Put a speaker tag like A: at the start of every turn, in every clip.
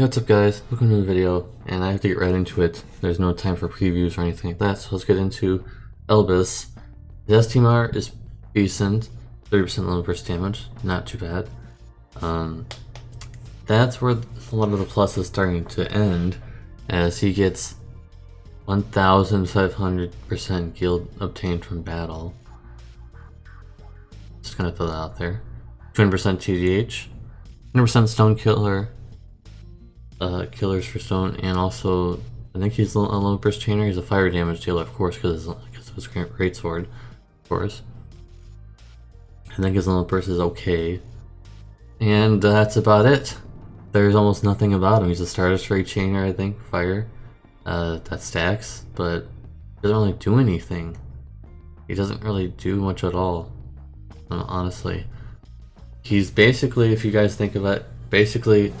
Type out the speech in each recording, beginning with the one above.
A: Hey, what's up guys? Welcome to the video, and I have to get right into it. There's no time for previews or anything like that, so let's get into Elbis. His STMR is decent, 30% low burst damage, not too bad. That's where a lot of the plus is starting to end, as he gets 1500% guild obtained from battle. Just gonna throw that out there. 200% TDH, 100% stone killer, killers for stone, and also I think he's a low burst chainer. He's a fire damage dealer, of course, because of his great sword, of course. I think his low burst is okay, and that's about it. There's almost nothing about him. He's a Stardust Ray chainer, I think, fire, that stacks, but he doesn't really do anything. He doesn't really do much at all, honestly. He's basically, if you guys think of it, basically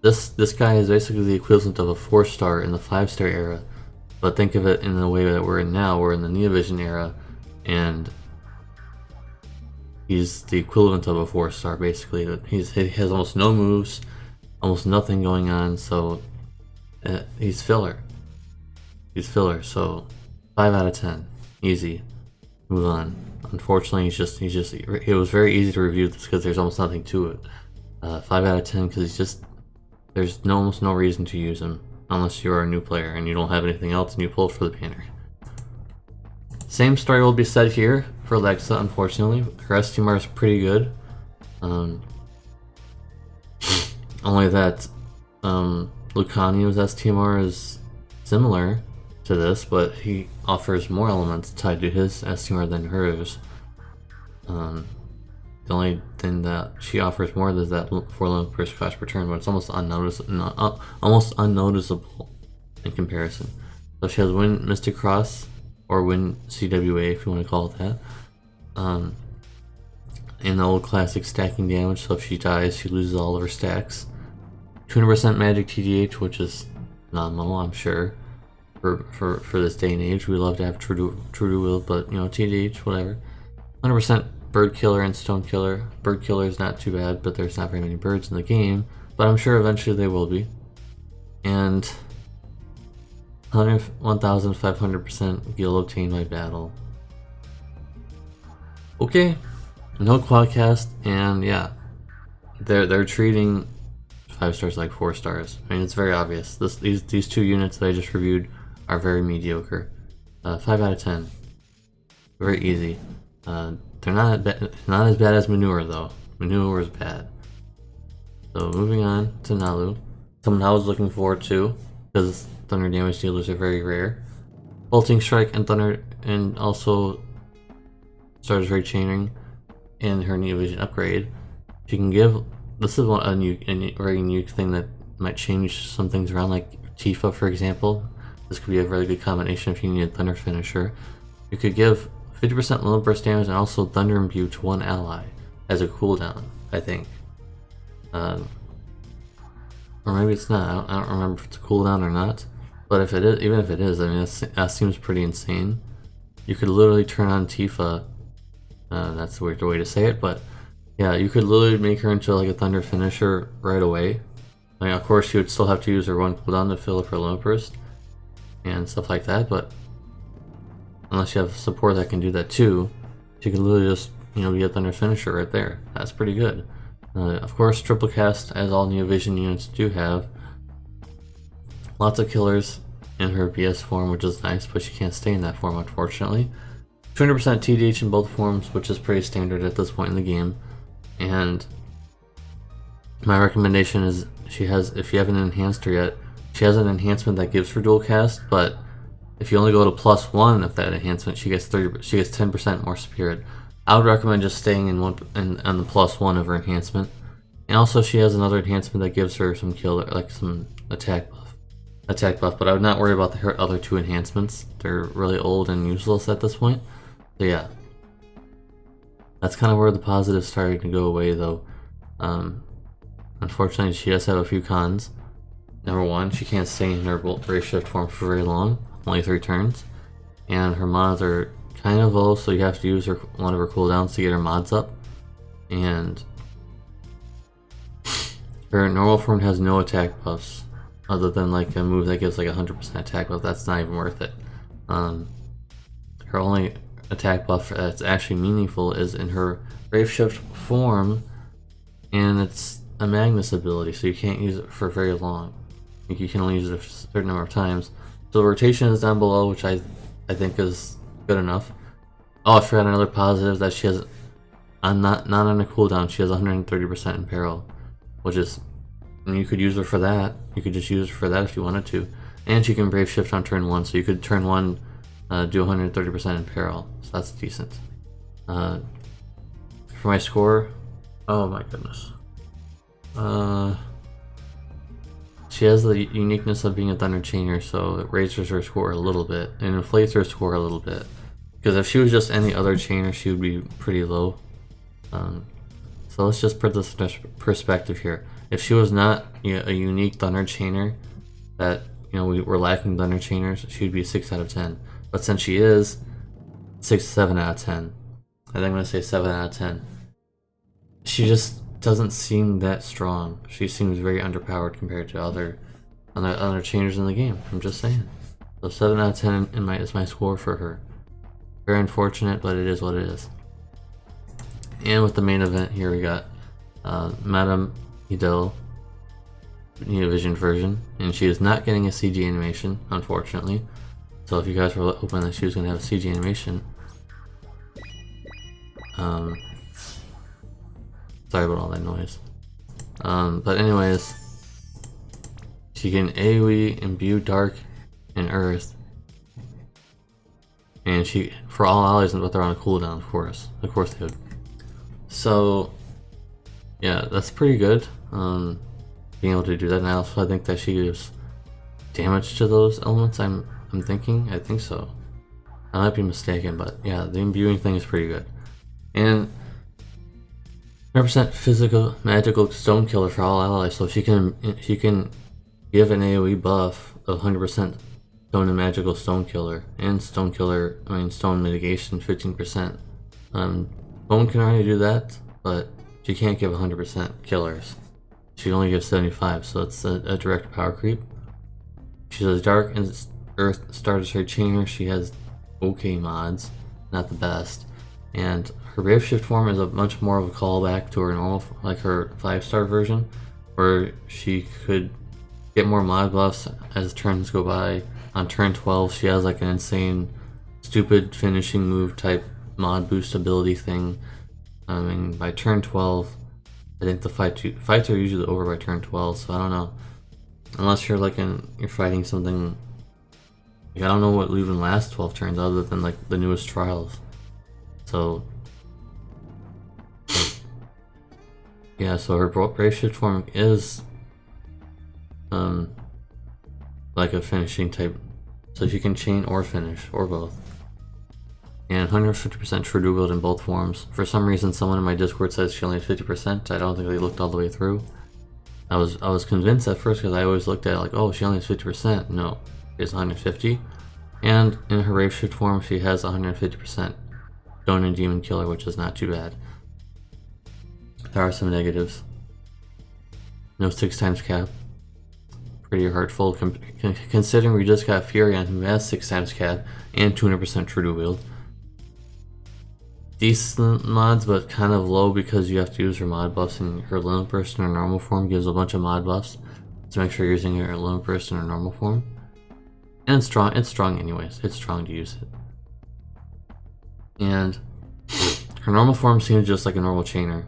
A: this guy is basically the equivalent of a 4-star in the 5-star era, but think of it in the way that we're in now. We're in the Neovision era, and he's the equivalent of a 4-star basically. He has almost no moves, almost nothing going on, so he's filler. He's filler, so 5 out of 10, easy. Move on. Unfortunately, it was very easy to review this because there's almost nothing to it. 5 out of 10 because there's almost no reason to use him unless you're a new player and you don't have anything else and you pull for the banner. Same story will be said here for Lexa, unfortunately. Her STMR is pretty good. Only that Lucanio's STMR is similar to this, but he offers more elements tied to his STMR than hers. The only thing that she offers more is that 4 low burst cost per turn, but it's almost unnoticeable in comparison. So she has Win Mystic Cross, or Win CWA if you want to call it that. In the old classic stacking damage, so if she dies, she loses all of her stacks. 200% magic TDH, which is nominal, I'm sure. For this day and age, we love to have true to will, but you know, TDH, whatever. 100% bird killer and stone killer. Bird killer is not too bad, but there's not very many birds in the game, but I'm sure eventually they will be. And 1500% guild obtained by battle. Okay, no quadcast, and yeah, they're treating 5 stars like 4 stars. I mean, it's very obvious. These two units that I just reviewed are very mediocre. 5 out of 10. Very easy. They're not as bad as Manure though. Manure is bad. So moving on to Nalu. Someone I was looking forward to, because thunder damage dealers are very rare. Bolting Strike and Thunder, and also Stardust Ray chaining in her Neovision upgrade. She can give. This is a very unique thing that might change some things around, like Tifa, for example. This could be a really good combination if you need a Thunder finisher. You could give 50% low burst damage and also Thunder Imbue to one ally as a cooldown, I think. Or maybe it's not. I don't remember if it's a cooldown or not. But if it is, even if it is, I mean, that seems pretty insane. You could literally turn on Tifa. That's the weird way to say it, but yeah, you could literally make her into like a Thunder finisher right away. I mean, of course, you would still have to use her one cooldown to fill up her low burst and stuff like that, but unless you have support that can do that too, she could literally just, you know, be a Thunder finisher right there. That's pretty good. Of course, triple cast, as all Neovision units do have. Lots of killers in her BS form, which is nice, but she can't stay in that form, unfortunately. 200% TDH in both forms, which is pretty standard at this point in the game. And my recommendation is, if you haven't enhanced her yet, she has an enhancement that gives her dual cast, but if you only go to +1 of that enhancement, she gets 10% more spirit. I would recommend just staying on the +1 of her enhancement. And also, she has another enhancement that gives her some some attack buff. But I would not worry about her other 2 enhancements. They're really old and useless at this point. So yeah, that's kind of where the positives started to go away, though. Unfortunately, she does have a few cons. Number 1, she can't stay in her Bolt Ray Shift form for very long. Only 3 turns, and her mods are kind of low, so you have to use one of her cooldowns to get her mods up. And Her normal form has no attack buffs, other than like a move that gives like 100% attack buff. That's not even worth it. Her only attack buff that's actually meaningful is in her Brave Shift form, and it's a Magnus ability, so you can't use it for very long. You can only use it a certain number of times. So rotation is down below, which I think is good enough. Oh, I forgot another positive, that she has, not on a cooldown, she has 130% in peril, which is, and you could use her for that. You could just use her for that if you wanted to. And she can Brave Shift on turn 1, so you could turn 1 do 130% in peril, so that's decent. For my score, oh my goodness. She has the uniqueness of being a Thunder Chainer, so it raises her score a little bit, and inflates her score a little bit. Because if she was just any other Chainer, she would be pretty low. So let's just put this in perspective here. If she was not a unique Thunder Chainer, that we were lacking Thunder Chainers, she would be 6 out of 10. But since she is, 7 out of 10. I think I'm gonna say 7 out of 10. She just doesn't seem that strong. She seems very underpowered compared to other chainers in the game. I'm just saying. So 7 out of 10 is my score for her. Very unfortunate, but it is what it is. And with the main event here, we got Madame Edel, Vision version, and she is not getting a CG animation, unfortunately. So if you guys were hoping that she was going to have a CG animation, sorry about all that noise. But anyways, she can AoE, imbue Dark, and Earth, and she, for all allies, but they're on a cooldown, of course they would. So yeah, that's pretty good. Being able to do that, and I think that she gives damage to those elements. I think so. I might be mistaken, but yeah, the imbuing thing is pretty good. And 100% physical magical stone killer for all allies, so she can give an AoE buff of 100% stone and magical stone killer, and stone mitigation 15%. Bone can already do that, but she can't give 100% killers. She only gives 75, so it's a direct power creep. She's a Dark and Earth starters her chainer. She has okay mods, not the best, and her Brave Shift form is a much more of a callback to her normal, like her 5-star version, where she could get more mod buffs as turns go by. On turn 12, she has like an insane, stupid finishing move type mod boost ability thing. I mean, by turn 12, I think the fights are usually over by turn 12, so I don't know. Unless you're like you're fighting something, like, I don't know what even lasts 12 turns other than like the newest trials. So yeah, so her Brave Shift form is like a finishing type, so she can chain or finish, or both. And 150% true dual wield in both forms. For some reason, someone in my Discord says she only has 50%. I don't think they looked all the way through. I was convinced at first, because I always looked at it like, oh, she only has 50%. No, it's 150. And in her Brave Shift form, she has 150% Stone and Demon Killer, which is not too bad. There are some negatives. No 6x cap. Pretty hurtful, considering we just got Furion, who has 6x cap and 200% true dual wield. Decent mods, but kind of low because you have to use her mod buffs, and her Limit Burst in her normal form gives a bunch of mod buffs. So make sure you're using her Limit Burst in her normal form. And it's strong anyways. It's strong to use it. And her normal form seems just like a normal chainer.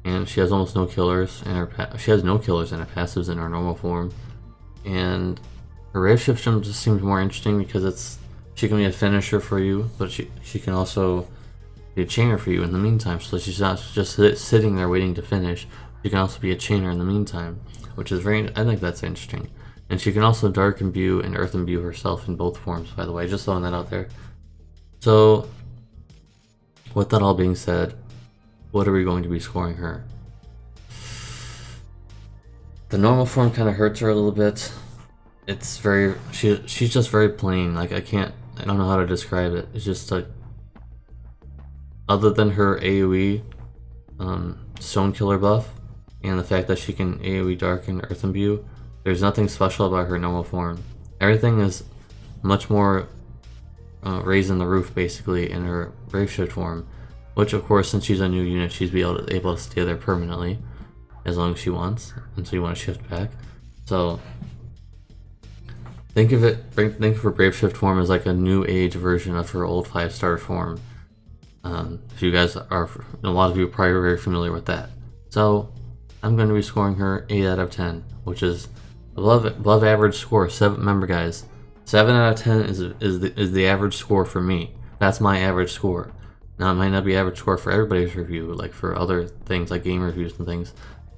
A: And she has almost no killers, and she has no killers in her passives in her normal form. And her Brave Shift just seems more interesting because she can be a finisher for you, but she can also be a chainer for you in the meantime. So she's not just sitting there waiting to finish. She can also be a chainer in the meantime, which is I think that's interesting. And she can also Dark Imbue and Earth Imbue herself in both forms, by the way, just throwing that out there. So with that all being said, what are we going to be scoring her? The normal form kind of hurts her a little bit. It's she's just very plain. Like I don't know how to describe it. It's just like, other than her AoE Stone Killer buff, and the fact that she can AoE Darken, Earth Imbue, there's nothing special about her normal form. Everything is much more raising the roof basically in her Brave Shift form, which of course since she's a new unit she's able to stay there permanently as long as she wants until you want to shift back. So think of her Brave Shift form as like a new age version of her old 5-star form. If you guys are, a lot of you are probably very familiar with that. So I'm going to be scoring her 8 out of 10, which is above average score. Remember guys, 7 out of 10 is the average score for me. That's my average score. Now it might not be average score for everybody's review, like for other things like game reviews and things.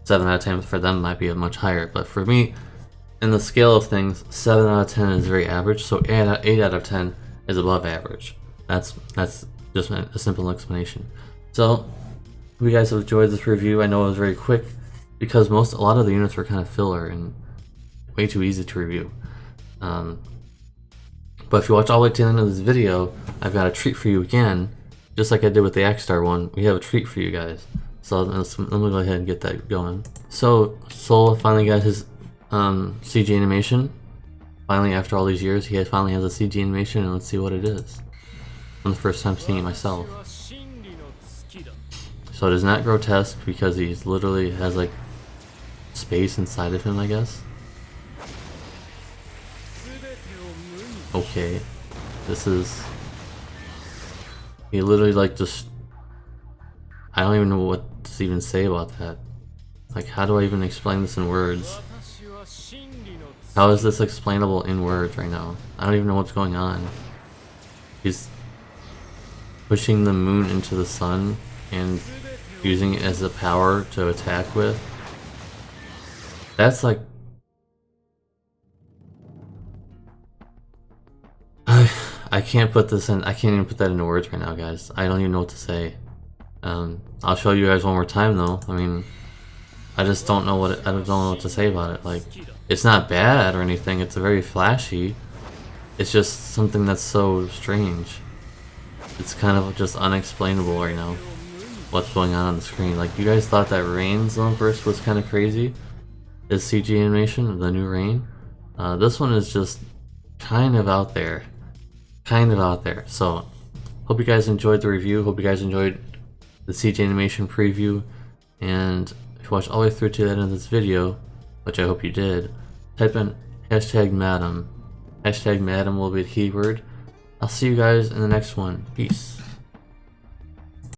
A: 7 out of 10 for them might be a much higher, but for me, in the scale of things, 7 out of 10 is very average, so 8 out of 10 is above average. That's just a simple explanation. So, hope you guys have enjoyed this review. I know it was very quick because a lot of the units were kind of filler and way too easy to review. But if you watch all the way to the end of this video, I've got a treat for you again, just like I did with the X-Star one. We have a treat for you guys. So let me go ahead and get that going. So Sol finally got his CG animation. Finally, after all these years, he finally has a CG animation, and let's see what it is. I'm the first time seeing it myself. So it is not grotesque because he's literally has like space inside of him, I guess. Okay, this is, he literally like just, I don't even know what to even say about that. Like, how do I even explain this in words? How is this explainable in words right now? I don't even know what's going on. He's pushing the moon into the sun and using it as a power to attack with. That's like, I can't put this in. I can't even put that into words right now, guys. I don't even know what to say. I'll show you guys one more time, though. I mean, I just don't know I don't know what to say about it. Like, it's not bad or anything. It's very flashy. It's just something that's so strange. It's kind of just unexplainable right now. What's going on the screen? Like, you guys thought that Rain Zone Burst was kind of crazy. His CG animation, the new Rain. This one is just kind of out there. So, hope you guys enjoyed the review. Hope you guys enjoyed the CG animation preview. And if you watched all the way through to the end of this video, which I hope you did, type in #Madam. #Madam will be the keyword. I'll see you guys in the next one. Peace.